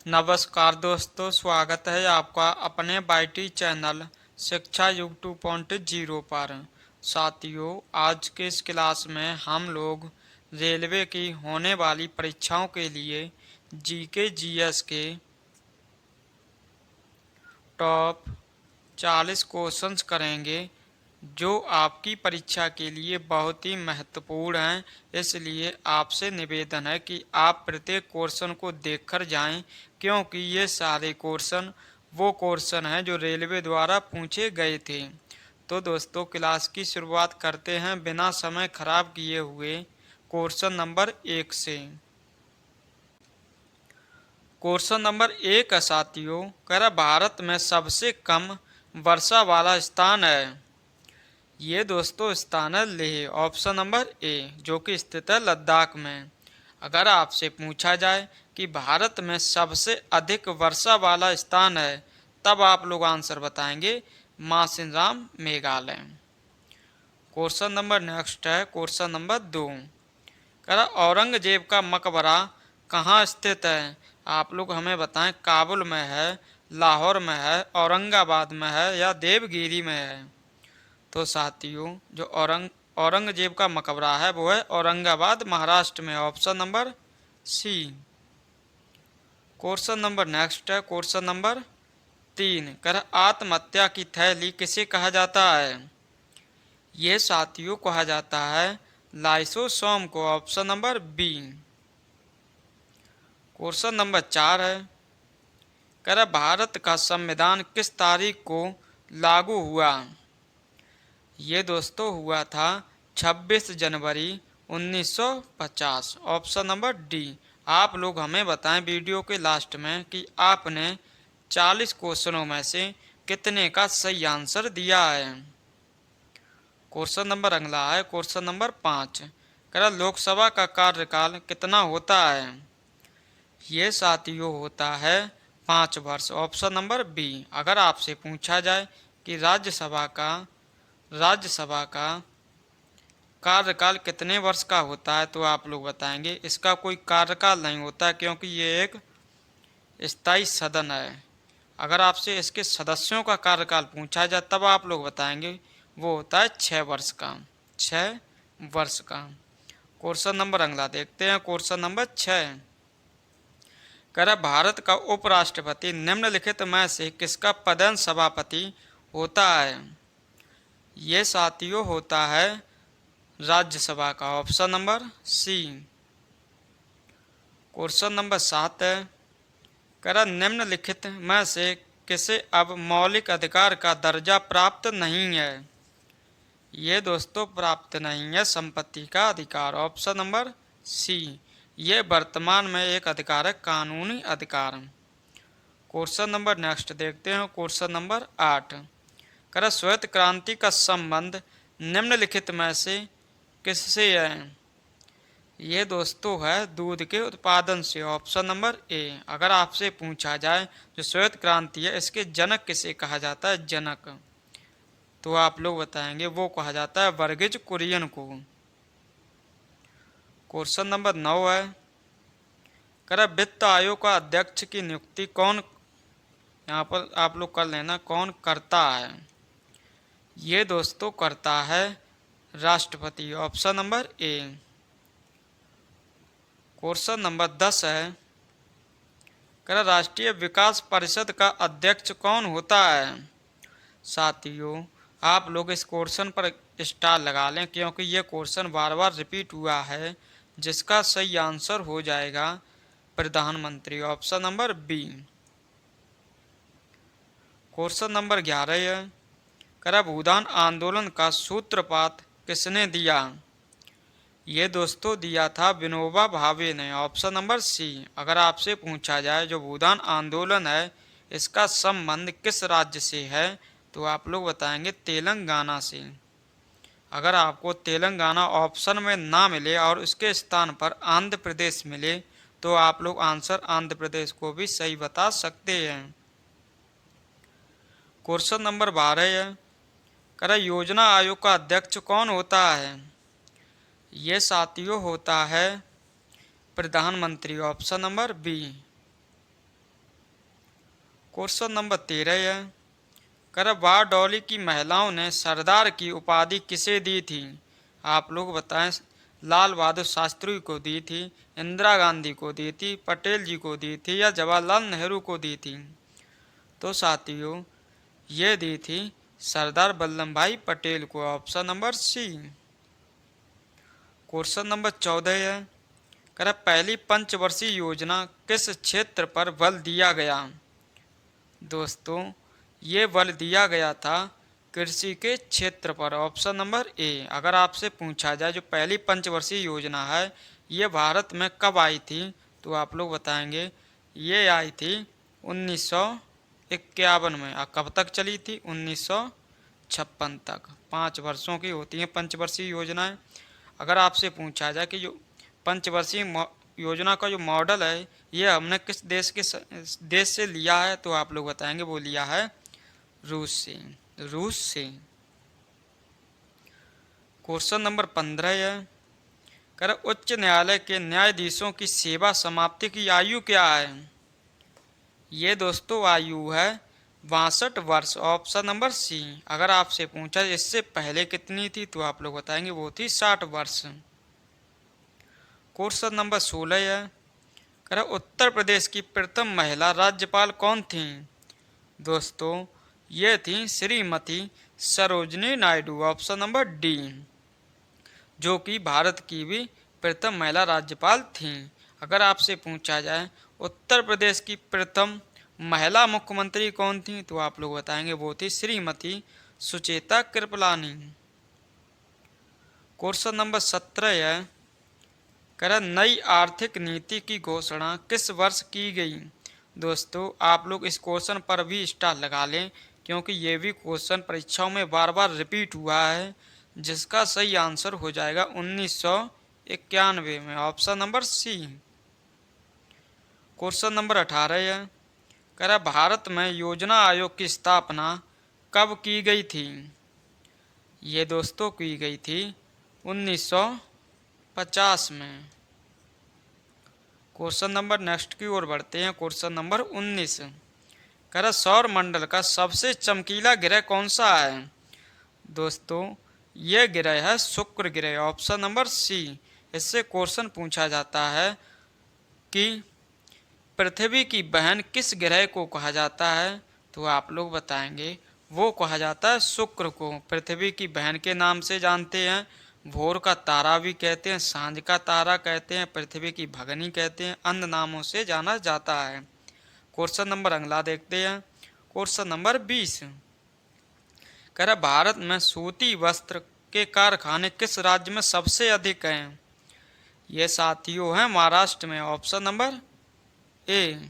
नमस्कार दोस्तों, स्वागत है आपका अपने बाईटी चैनल शिक्षा युग 2.0 पर। साथियों, आज के इस क्लास में हम लोग रेलवे की होने वाली परीक्षाओं के लिए जीके जीएस के टॉप 40 क्वेश्चंस करेंगे जो आपकी परीक्षा के लिए बहुत ही महत्वपूर्ण हैं। इसलिए आपसे निवेदन है कि आप प्रत्येक क्वेश्चन को देखकर जाएं, क्योंकि ये सारे क्वेश्चन वो क्वेश्चन हैं जो रेलवे द्वारा पूछे गए थे। तो दोस्तों, क्लास की शुरुआत करते हैं बिना समय खराब किए हुए क्वेश्चन नंबर 1 से। क्वेश्चन नंबर 1 है साथियों, कह रहा भारत में सबसे कम वर्षा वाला स्थान है। ये दोस्तों स्थान है लेह, ऑप्शन नंबर ए, जो कि स्थित है लद्दाख में। अगर आपसे पूछा जाए कि भारत में सबसे अधिक वर्षा वाला स्थान है, तब आप लोग आंसर बताएंगे Mawsynram, Meghalaya. Question number next है क्वेश्चन नंबर 2, कह रहा औरंगजेब का मकबरा कहाँ स्थित है। आप लोग हमें बताएं, काबुल में है, लाहौर में है, औरंगाबाद में है या देवगिरी में है। तो साथियों, जो औरंगजेब का मकबरा है वो है औरंगाबाद, महाराष्ट्र में, option number C. Question number next है क्वेश्चन नंबर 3, कर आत्महत्या की थैली किसे कहा जाता है। ये साथियों कहा जाता है लाइसोसोम को, option number B. Question number 4 है, कर भारत का संविधान किस तारीख को लागू हुआ। ये दोस्तों हुआ था 26 जनवरी 1950, ऑप्शन नंबर डी। आप लोग हमें बताएं वीडियो के लास्ट में कि आपने 40 क्वेश्चनों में से कितने का सही आंसर दिया है। क्वेश्चन नंबर अगला है क्वेश्चन नंबर 5, कह लोकसभा का कार्यकाल कितना होता है। ये साथियों होता है 5 वर्ष, ऑप्शन नंबर बी। अगर आपसे पूछा जाए कि राज्यसभा का कार्यकाल कितने वर्ष का होता है, तो आप लोग बताएंगे इसका कोई कार्यकाल नहीं होता, क्योंकि ये एक स्थायी सदन है। अगर आपसे इसके सदस्यों का कार्यकाल पूछा जाए तब आप लोग बताएंगे वो होता है 6 वर्ष का, 6 वर्ष का। क्वेश्चन नंबर अगला देखते हैं क्वेश्चन नंबर 6, कह रहा भारत का उपराष्ट्रपति निम्नलिखित में से किसका पदेन सभापति होता है। ये साथियों होता है राज्यसभा का, option number C. Question number 7 है, कह रहा निम्नलिखित में से किसे अब मौलिक अधिकार का दर्जा प्राप्त नहीं है। ये दोस्तों प्राप्त नहीं है संपत्ति का अधिकार, ऑप्शन नंबर सी। ये वर्तमान में एक अधिकार है, कानूनी अधिकार। क्वेश्चन नंबर नेक्स्ट देखते हैं क्वेश्चन नंबर 8, कर श्वेत क्रांति का संबंध निम्नलिखित में से किससे है। ये दोस्तों है दूध के उत्पादन से, ऑप्शन नंबर ए। अगर आपसे पूछा जाए जो श्वेत क्रांति है इसके जनक किसे कहा जाता है, जनक, तो आप लोग बताएंगे वो कहा जाता है वर्गीज कुरियन को। क्वेश्चन नंबर 9 है, कर वित्त आयोग का अध्यक्ष की नियुक्ति कौन, यहाँ पर आप लोग कर लेना, कौन करता है। ये दोस्तों करता है राष्ट्रपति, option number A. Question number 10 है, कर राष्ट्रीय विकास परिषद का अध्यक्ष कौन होता है। साथियों, आप लोग इस क्वेश्चन पर स्टार लगा लें, क्योंकि ये क्वेश्चन बार बार रिपीट हुआ है, जिसका सही आंसर हो जाएगा प्रधानमंत्री, option number B. Question number 11 है, कर भूदान आंदोलन का सूत्रपात किसने दिया। ये दोस्तों दिया था विनोबा भावे ने, ऑप्शन नंबर सी। अगर आपसे पूछा जाए जो भूदान आंदोलन है इसका संबंध किस राज्य से है, तो आप लोग बताएंगे तेलंगाना से। अगर आपको तेलंगाना ऑप्शन में ना मिले और उसके स्थान पर आंध्र प्रदेश मिले, तो आप लोग आंसर आंध्र प्रदेश को भी सही बता सकते हैं। क्वेश्चन नंबर 12 है, कर योजना आयोग का अध्यक्ष कौन होता है। ये साथियों होता है प्रधानमंत्री, option number B. Question number 13 है, कर बारडोली की महिलाओं ने सरदार की उपाधि किसे दी थी? आप लोग बताएं। लाल बहादुर शास्त्री को दी थी, इंदिरा गांधी को दी थी, पटेल जी को दी थी या जवाहरलाल नेहरू को दी थी? तो साथियों, ये दी थी सरदार वल्लभ भाई पटेल को, option number C. Question number 14 है, कह पहली पंचवर्षीय योजना किस क्षेत्र पर बल दिया गया? दोस्तों, ये बल दिया गया था कृषि के क्षेत्र पर, ऑप्शन नंबर ए। अगर आपसे पूछा जाए जो पहली पंचवर्षीय योजना है ये भारत में कब आई थी, तो आप लोग बताएंगे ये आई थी 1951 में। और कब तक चली थी? 1956 तक। 5 वर्षों की होती हैं पंचवर्षीय योजनाएं। अगर आपसे पूछा जाए कि जो पंचवर्षीय योजना का जो मॉडल है ये हमने किस देश से लिया है, तो आप लोग बताएंगे वो लिया है रूस से। रूस से। क्वेश्चन नंबर 15 है, कर उच्च न्यायालय के न्यायाधीशों की सेवा समाप्ति की आयु क्या है? ये दोस्तों आयु है 62 वर्ष, ऑप्शन नंबर सी। अगर आपसे पूछा इससे पहले कितनी थी, तो आप लोग बताएंगे वो थी 60 वर्ष। क्वेश्चन नंबर 16 है, कर उत्तर प्रदेश की प्रथम महिला राज्यपाल कौन थी? दोस्तों, ये थी Shrimati Sarojini Naidu, option number D, जो कि भारत की भी प्रथम महिला राज्यपाल थीं। अगर आपसे पूछा जाए उत्तर प्रदेश की प्रथम महिला मुख्यमंत्री कौन थी, तो आप लोग बताएंगे वो थी श्रीमती सुचेता कृपलानी। क्वेश्चन नंबर 17 है, कह नई आर्थिक नीति की घोषणा किस वर्ष की गई? दोस्तों, आप लोग इस क्वेश्चन पर भी स्टार लगा लें, क्योंकि ये भी क्वेश्चन परीक्षाओं में बार बार रिपीट हुआ है, जिसका सही आंसर हो जाएगा 1991 में, option number C. Question number 18 है, कह भारत में योजना आयोग की स्थापना कब की गई थी? ये दोस्तों की गई थी 1950 में। क्वेश्चन नंबर नेक्स्ट की ओर बढ़ते हैं। क्वेश्चन नंबर 19, कह सौर मंडल का सबसे चमकीला ग्रह कौन सा है? दोस्तों, यह ग्रह है शुक्र ग्रह, ऑप्शन नंबर सी। इससे क्वेश्चन पूछा जाता है कि पृथ्वी की बहन किस ग्रह को कहा जाता है, तो आप लोग बताएंगे वो कहा जाता है शुक्र को। पृथ्वी की बहन के नाम से जानते हैं, भोर का तारा भी कहते हैं, सांझ का तारा कहते हैं, पृथ्वी की भगनी कहते हैं, अन्य नामों से जाना जाता है। क्वेश्चन नंबर अगला देखते हैं। क्वेश्चन नंबर 20, कह रहा भारत में सूती वस्त्र के कारखाने किस राज्य में सबसे अधिक हैं? ये साथियों है महाराष्ट्र में, option number A.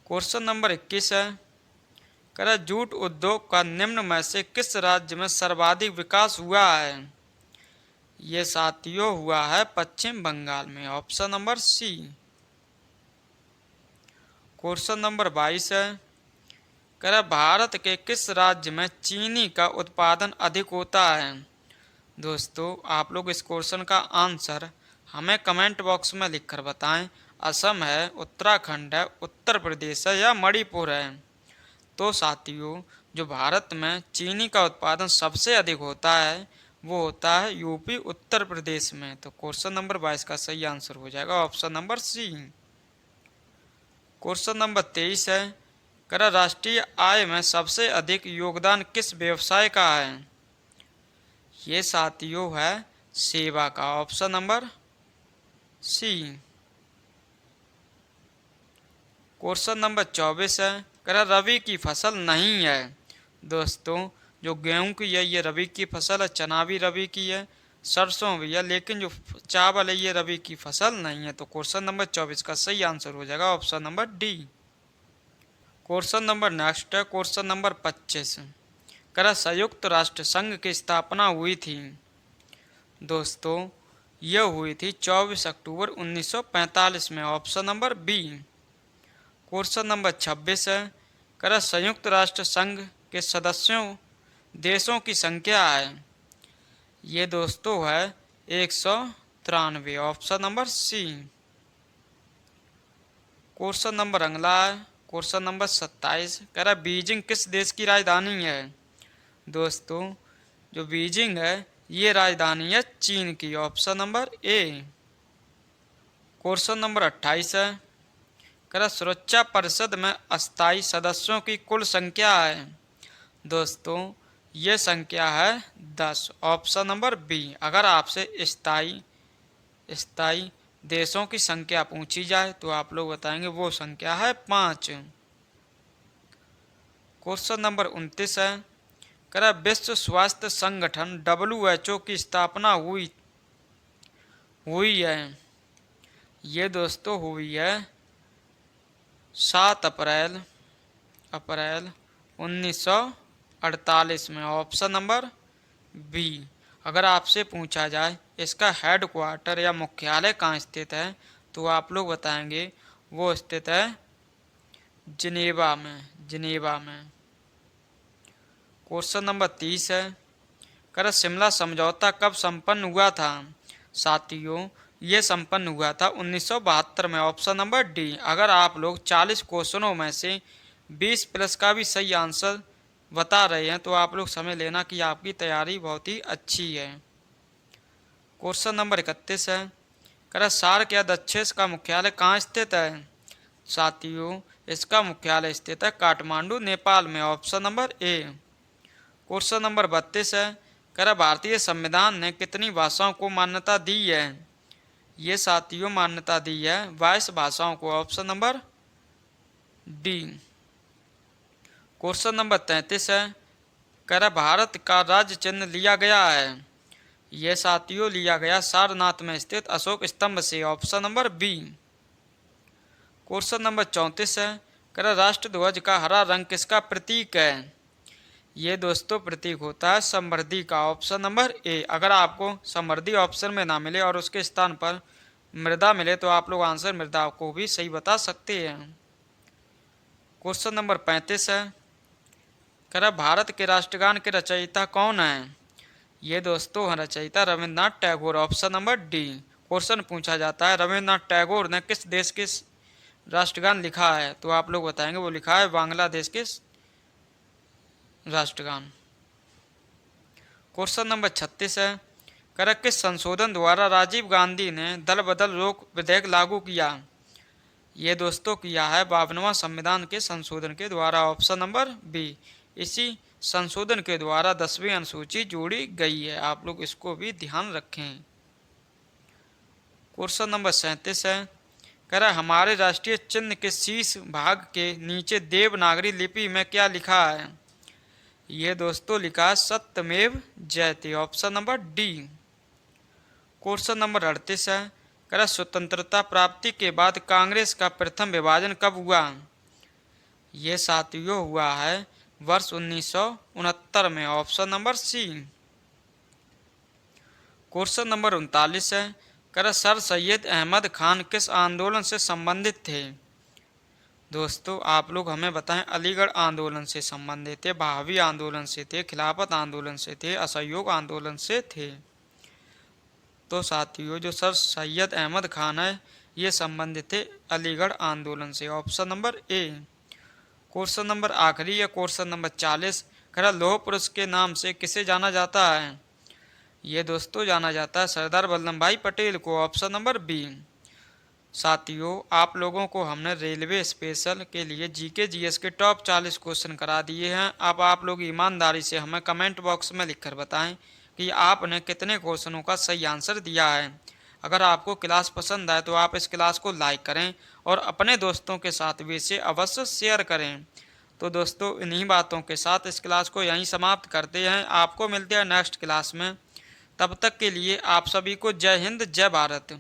Question number 21 है, कह रहा जूट उद्योग का निम्न में से किस राज्य में सर्वाधिक विकास हुआ है? ये साथियों हुआ है पश्चिम बंगाल में, option number C. Question number 22 है, कह रहा भारत के किस राज्य में चीनी का उत्पादन अधिक होता है? दोस्तों, आप लोग इस क्वेश्चन का आंसर हमें कमेंट बॉक्स में लिखकर बताएं। असम है, उत्तराखंड है, उत्तर प्रदेश है या मणिपुर है? तो साथियों, जो भारत में चीनी का उत्पादन सबसे अधिक होता है वो होता है यूपी उत्तर प्रदेश में। तो क्वेश्चन नंबर 22 का सही आंसर हो जाएगा option number C. Question number 23 है, कह राष्ट्रीय आय में सबसे अधिक योगदान किस व्यवसाय का है? ये साथियों है सेवा का, option number C. Question number 24 है, कह रबी की फसल नहीं है। दोस्तों, जो गेहूं की है ये रबी की फसल है, चना भी रबी की है, सरसों भी है, लेकिन जो चावल है ये रबी की फसल नहीं है। तो क्वेश्चन नंबर 24 का सही आंसर हो जाएगा option number D. Question number next है, क्वेश्चन नंबर 25, कह संयुक्त राष्ट्र संघ की स्थापना हुई थी? दोस्तों, यह हुई थी 24 अक्टूबर 1945 में, option number B. Question number 26 है, कह संयुक्त राष्ट्र संघ के सदस्यों देशों की संख्या है? ये दोस्तों है 193, option number C. Question number अगला है क्वेश्चन नंबर 27 कह रहा बीजिंग किस देश की राजधानी है। दोस्तों जो बीजिंग है ये राजधानी है चीन की, option number A. Question number 28 है कह रहा सुरक्षा परिषद में अस्थायी सदस्यों की कुल संख्या है। दोस्तों ये संख्या है 10, ऑप्शन नंबर बी। अगर आपसे स्थायी देशों की संख्या पूछी जाए तो आप लोग बताएंगे वो संख्या है 5। क्वेश्चन नंबर 29 है कह रहा विश्व स्वास्थ्य संगठन WHO की स्थापना हुई है। ये दोस्तों हुई है 7 अप्रैल 1948 में, ऑप्शन नंबर बी। अगर आपसे पूछा जाए इसका हेडक्वार्टर या मुख्यालय कहाँ स्थित है तो आप लोग बताएंगे वो स्थित है जिनेवा में। क्वेश्चन नंबर 30 है कर शिमला समझौता कब संपन्न हुआ था। साथियों ये संपन्न हुआ था 1972 में, ऑप्शन नंबर डी। अगर आप लोग 40 क्वेश्चनों में से 20 प्लस का भी सही आंसर बता रहे हैं तो आप लोग समझ लेना कि आपकी तैयारी बहुत ही अच्छी है। क्वेश्चन नंबर 31 है कह सार्क या दक्षेस का मुख्यालय कहाँ स्थित है। साथियों इसका मुख्यालय स्थित है काठमांडू नेपाल में, option number A. Question number 32 है कह भारतीय संविधान ने कितनी भाषाओं को मान्यता दी है। ये साथियों मान्यता दी है 22 भाषाओं को, option number D. Question number 33 है कह भारत का राज्य चिन्ह लिया गया है। यह साथियों लिया गया सारनाथ में स्थित अशोक स्तंभ से, option number B. Question number 34 है कह राष्ट्रध्वज का हरा रंग किसका प्रतीक है। ये दोस्तों प्रतीक होता है समृद्धि का, ऑप्शन नंबर ए। अगर आपको समृद्धि ऑप्शन में ना मिले और उसके स्थान पर मृदा मिले तो आप लोग आंसर मृदा को भी सही बता सकते हैं। क्वेश्चन नंबर 35 है कह भारत के राष्ट्रगान के रचयिता कौन है। ये दोस्तों रचयिता Rabindranath Tagore, option number D. Question पूछा जाता है रविन्द्रनाथ टैगोर ने किस देश के राष्ट्रगान लिखा है तो आप लोग बताएंगे वो लिखा है बांग्लादेश के राष्ट्रगान। क्वेश्चन नंबर 36 है कह किस संशोधन द्वारा राजीव गांधी ने दल बदल रोक विधेयक लागू किया। ये दोस्तों किया है 52वां संविधान के संशोधन के द्वारा, ऑप्शन नंबर बी। इसी संशोधन के द्वारा 10वीं अनुसूची जोड़ी गई है, आप लोग इसको भी ध्यान रखें। क्वेश्चन नंबर 37 है कह हमारे राष्ट्रीय चिन्ह के शीर्ष भाग के नीचे देवनागरी लिपि में क्या लिखा है। ये दोस्तों लिखा है सत्यमेव जयते, option number D. Question number 38 है कह स्वतंत्रता प्राप्ति के बाद कांग्रेस का प्रथम विभाजन कब हुआ। ये साथियों हुआ है वर्ष 1969 में, option number C. Question number 39 है कह सर सैयद अहमद खान किस आंदोलन से संबंधित थे। दोस्तों आप लोग हमें बताएं अलीगढ़ आंदोलन से संबंधित थे, बहावी आंदोलन से थे, खिलाफत आंदोलन से थे, असहयोग आंदोलन से थे। तो साथियों जो सर सैयद अहमद खान है ये संबंधित थे अलीगढ़ आंदोलन से, option number A. Question number आखिरी या क्वेश्चन नंबर 40 कह लौह पुरुष के नाम से किसे जाना जाता है। ये दोस्तों जाना जाता है सरदार वल्लभ भाई पटेल को, ऑप्शन नंबर बी। साथियों आप लोगों को हमने रेलवे स्पेशल के लिए जीके जीएस के टॉप 40 क्वेश्चन करा दिए हैं। अब आप लोग ईमानदारी से हमें कमेंट बॉक्स में लिखकर बताएं कि आपने कितने क्वेश्चनों का सही आंसर दिया है। अगर आपको क्लास पसंद आए तो आप इस क्लास को लाइक करें और अपने दोस्तों के साथ भी इसे अवश्य शेयर करें। तो दोस्तों इन्हीं बातों के साथ इस क्लास को यहीं समाप्त करते हैं। आपको मिलते हैं नेक्स्ट क्लास में, तब तक के लिए आप सभी को जय हिंद जय भारत।